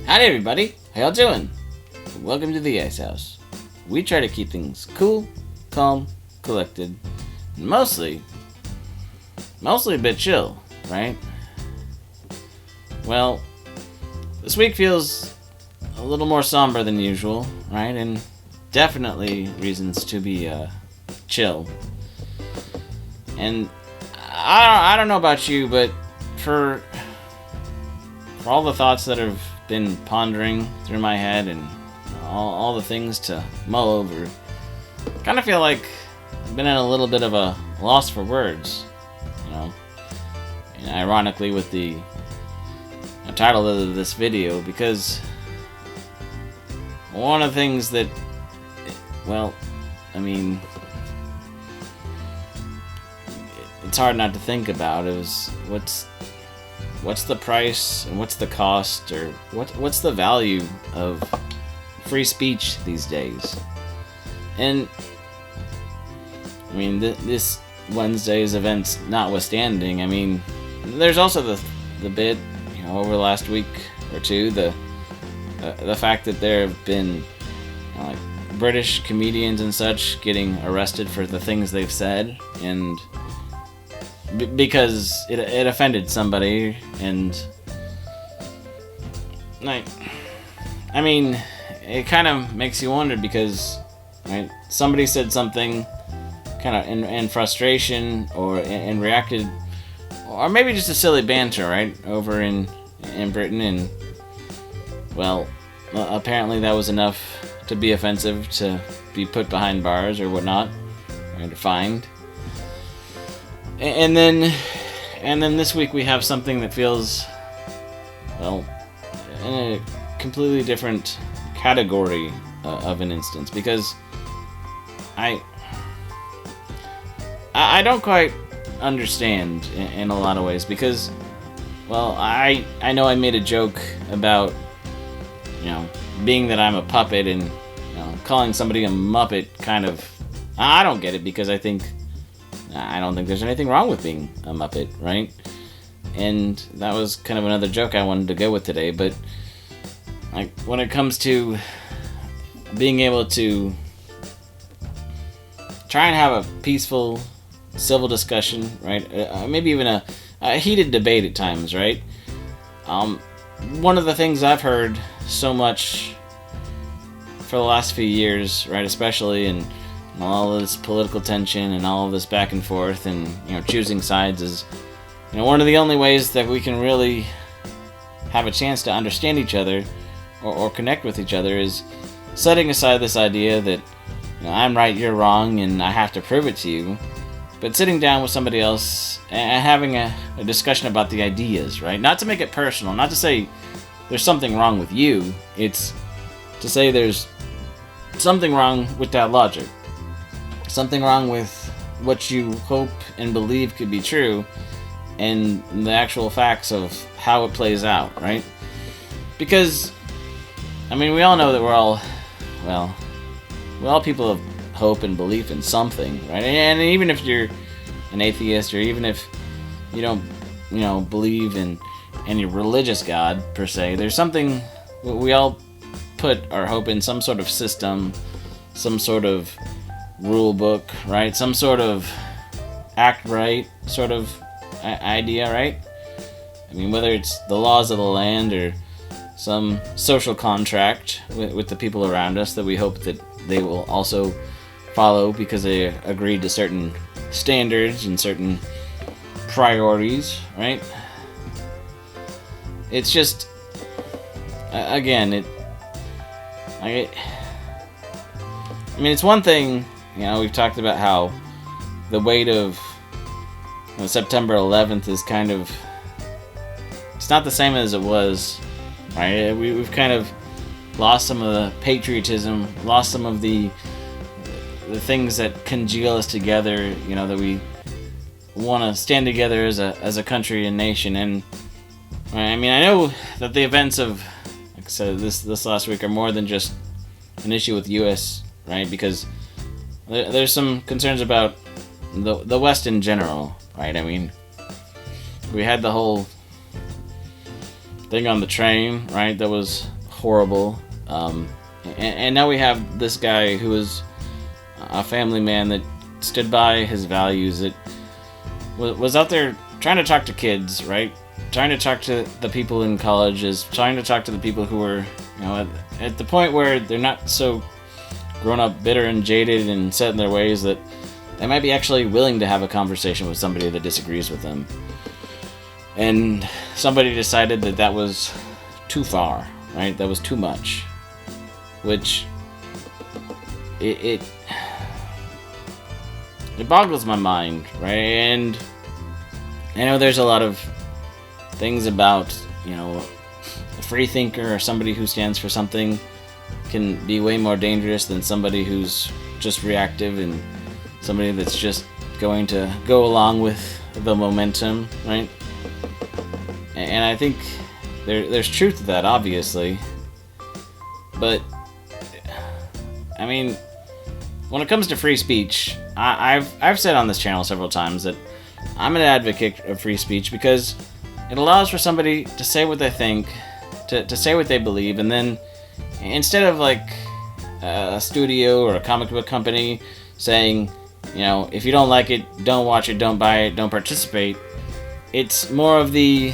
Howdy everybody, how y'all doing? Welcome to the Ice House. We try to keep things cool, calm, collected, and mostly a bit chill, right? Well, this week feels a little more somber than usual, right? And definitely reasons to be chill. And I don't know about you, but for all the thoughts that have been pondering through my head and all the things to mull over, I kind of feel like I've been at a little bit of a loss for words, you know. And ironically, with the title of this video, because one of the things that, well, I mean, it's hard not to think about is what's the price and what's the cost, or what's the value of free speech these days. And I mean, this Wednesday's events notwithstanding, I mean, there's also the bit, you know, over the last week or two, the fact that there have been, you know, like British comedians and such getting arrested for the things they've said, and because it offended somebody. And like, I mean, it kind of makes you wonder, because right, somebody said something kind of in frustration, or and reacted, or maybe just a silly banter, right, over in Britain, and well, apparently that was enough to be offensive, to be put behind bars or whatnot, right, or fined. And then this week we have something that feels, well, in a completely different category of an instance, because I don't quite understand in a lot of ways, because, well, I know I made a joke about, you know, being that I'm a puppet, and, you know, calling somebody a muppet, kind of, I don't get it, because I don't think there's anything wrong with being a muppet, right? And that was kind of another joke I wanted to go with today. But like, when it comes to being able to try and have a peaceful, civil discussion, right? Maybe even a heated debate at times, right? One of the things I've heard so much for the last few years, right, especially in all of this political tension and all of this back and forth, and, you know, choosing sides, is, you know, one of the only ways that we can really have a chance to understand each other, or connect with each other, is setting aside this idea that, you know, I'm right, you're wrong, and I have to prove it to you, but sitting down with somebody else and having a discussion about the ideas, right? Not to make it personal, not to say there's something wrong with you, it's to say there's something wrong with that logic. Something wrong with what you hope and believe could be true, and the actual facts of how it plays out, right? Because, I mean, we all know that we're all people of hope and belief in something, right? And even if you're an atheist, or even if you don't, you know, believe in any religious God per se, there's something, we all put our hope in some sort of system, some sort of rule book, right? Some sort of act right sort of idea, right? I mean, whether it's the laws of the land, or some social contract with the people around us that we hope that they will also follow, because they agreed to certain standards and certain priorities, right? It's just, again, I mean, it's one thing, you know, we've talked about how the weight of, you know, September 11th is kind of, it's not the same as it was, right? We've kind of lost some of the patriotism, lost some of the things that congeal us together, you know, that we want to stand together as a country and nation. And I mean, I know that the events of, like I said, this last week are more than just an issue with the U.S., right? Because there's some concerns about the West in general, right? I mean, we had the whole thing on the train, right? That was horrible. And now we have this guy who is a family man that stood by his values, that was out there trying to talk to kids, right? Trying to talk to the people in colleges, trying to talk to the people who were, at the point where they're not so grown up, bitter and jaded and set in their ways that they might be actually willing to have a conversation with somebody that disagrees with them. And somebody decided that that was too far, right? That was too much. Which, it boggles my mind, right? And I know there's a lot of things about, a free thinker or somebody who stands for something can be way more dangerous than somebody who's just reactive and somebody that's just going to go along with the momentum, right? And I think there's truth to that, obviously. But, I mean, when it comes to free speech, I've said on this channel several times that I'm an advocate of free speech because it allows for somebody to say what they think, to say what they believe, and then instead of like a studio or a comic book company saying, if you don't like it, don't watch it, don't buy it, don't participate, it's more of the,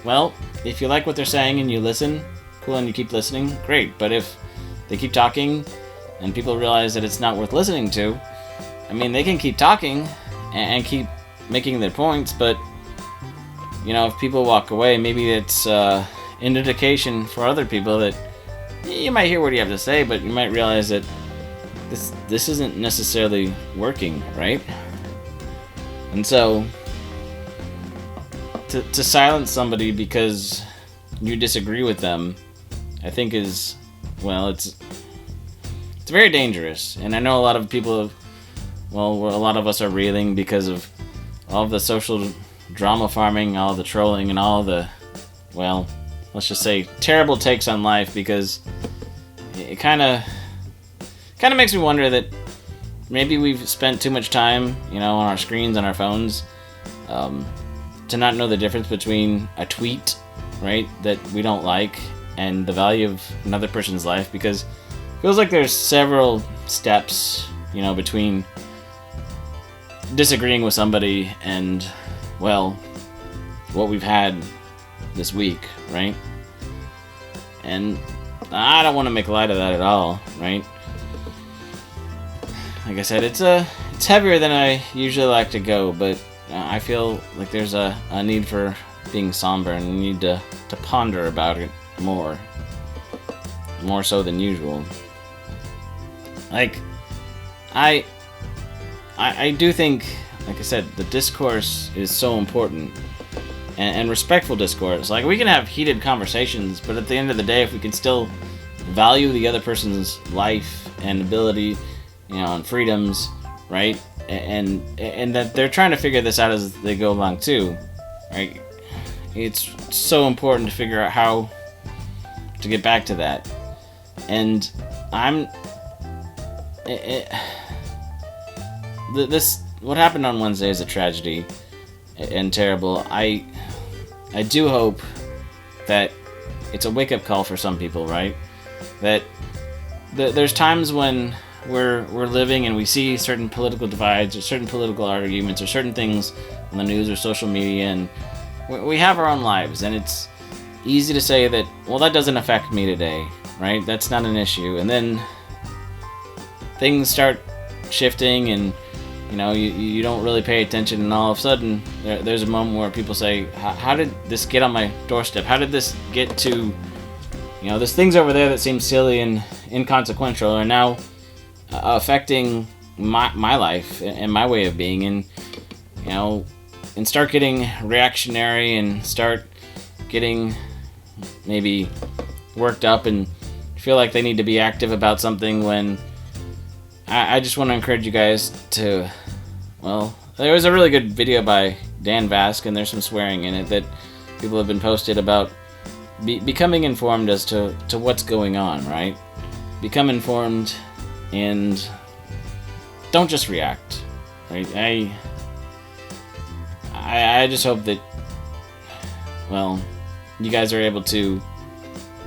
well, if you like what they're saying and you listen, cool, and you keep listening, great. But if they keep talking and people realize that it's not worth listening to, I mean, they can keep talking and keep making their points, but, if people walk away, maybe it's an indication for other people that you might hear what you have to say, but you might realize that this isn't necessarily working, right? And so, to silence somebody because you disagree with them, I think is, well, it's very dangerous. And I know a lot of people, a lot of us are reeling because of all of the social drama farming, all the trolling, and all the, well, let's just say terrible takes on life, because it kind of makes me wonder that maybe we've spent too much time, on our screens, on our phones, to not know the difference between a tweet, right, that we don't like, and the value of another person's life, because it feels like there's several steps, between disagreeing with somebody and, well, what we've had this week, right? And I don't want to make light of that at all, right? Like I said, it's heavier than I usually like to go, but I feel like there's a need for being somber and a need to ponder about it more so than usual. Like, I do think, like I said, the discourse is so important, and respectful discourse. Like, we can have heated conversations, but at the end of the day, if we can still value the other person's life and ability, and freedoms, right, and that they're trying to figure this out as they go along too, right? It's so important to figure out how to get back to that. And what happened on Wednesday is a tragedy and terrible. I do hope that it's a wake-up call for some people, right? That there's times when we're living and we see certain political divides or certain political arguments or certain things on the news or social media, and we have our own lives, and it's easy to say that, well, that doesn't affect me today, right? That's not an issue. And then things start shifting, and you don't really pay attention, and all of a sudden there's a moment where people say, how did this get on my doorstep? How did this get to, there's things over there that seem silly and inconsequential are now affecting my life and my way of being, and and start getting reactionary and start getting maybe worked up and feel like they need to be active about something, when I just want to encourage you guys to, well, there was a really good video by Dan Vask, and there's some swearing in it that people have been posted about becoming informed as to what's going on, right? Become informed and don't just react, right? I just hope that, well, you guys are able to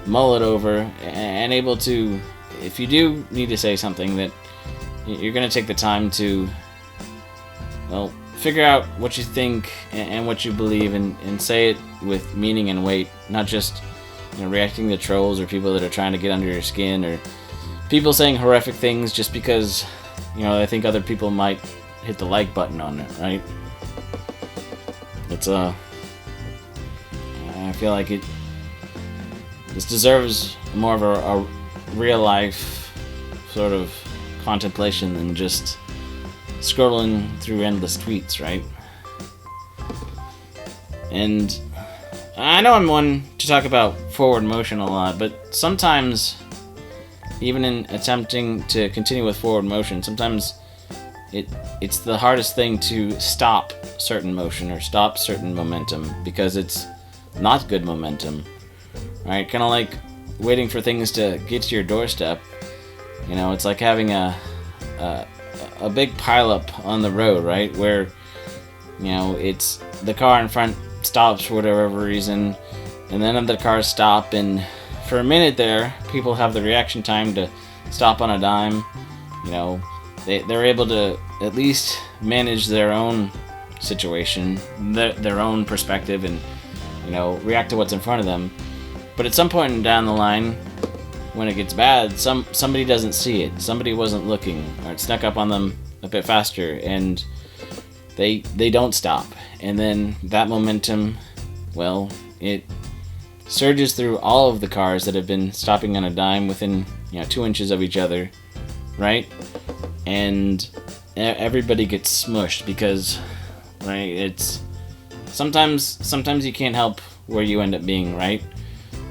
mull it over and able to, if you do need to say something, that you're going to take the time to, well, figure out what you think and what you believe, and say it with meaning and weight, not just, reacting to trolls or people that are trying to get under your skin, or people saying horrific things just because, they think other people might hit the like button on it, right? It's I feel like this deserves more of a real life sort of contemplation than just scrolling through endless tweets, right? And I know I'm one to talk about forward motion a lot, but sometimes, even in attempting to continue with forward motion, sometimes it's the hardest thing to stop certain motion or stop certain momentum, because it's not good momentum, right? Kind of like waiting for things to get to your doorstep. It's like having a big pileup on the road, right? Where, it's the car in front stops for whatever reason, and then other cars stop, and for a minute there, people have the reaction time to stop on a dime. They're able to at least manage their own situation, their own perspective, and react to what's in front of them. But at some point down the line, when it gets bad, somebody doesn't see it, somebody wasn't looking, or it snuck up on them a bit faster, and they don't stop. And then that momentum, well, it surges through all of the cars that have been stopping on a dime within 2 inches of each other, right? And everybody gets smushed because, right, it's sometimes you can't help where you end up being, right?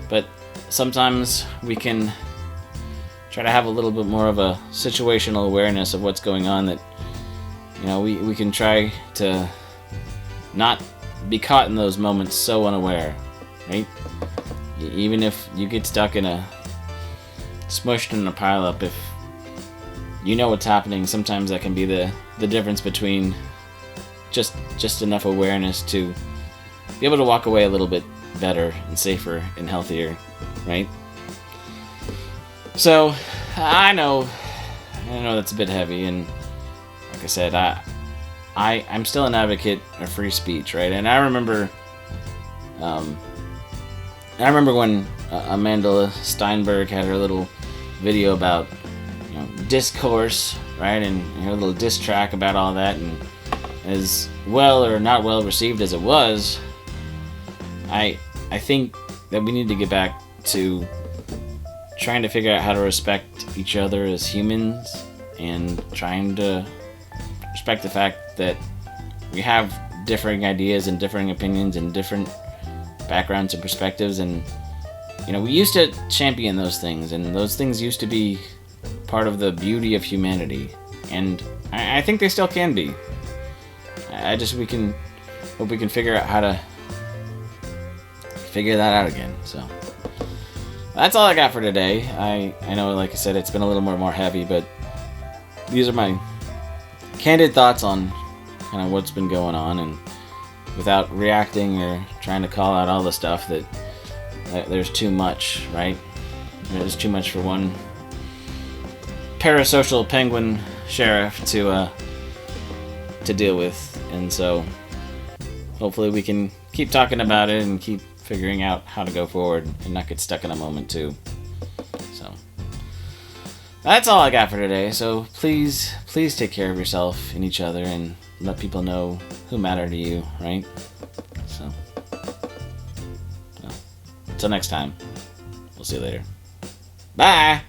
But sometimes we can try to have a little bit more of a situational awareness of what's going on, that we can try to not be caught in those moments so unaware, right? Even if you get stuck smushed in a pileup, if you know what's happening, sometimes that can be the difference between just enough awareness to be able to walk away a little bit better and safer and healthier, right? So I know that's a bit heavy, and like I said, I'm still an advocate of free speech, right? And I remember when Amanda Steinberg had her little video about discourse, right, and her little diss track about all that, and as well or not well received as it was, I think that we need to get back to trying to figure out how to respect each other as humans, and trying to respect the fact that we have differing ideas and differing opinions and different backgrounds and perspectives, and we used to champion those things, and those things used to be part of the beauty of humanity, and I think they still can be. We can hope we can figure out how to figure that out again. So that's all I got for today. I know, like I said, it's been a little more heavy, but these are my candid thoughts on kind of what's been going on, and without reacting or trying to call out all the stuff that there's too much, right? There's too much for one parasocial penguin sheriff to deal with, and so hopefully we can keep talking about it and keep figuring out how to go forward and not get stuck in a moment too. So that's all I got for today. So please take care of yourself and each other, and let people know who matter to you, right? So, well, until next time, we'll see you later. Bye!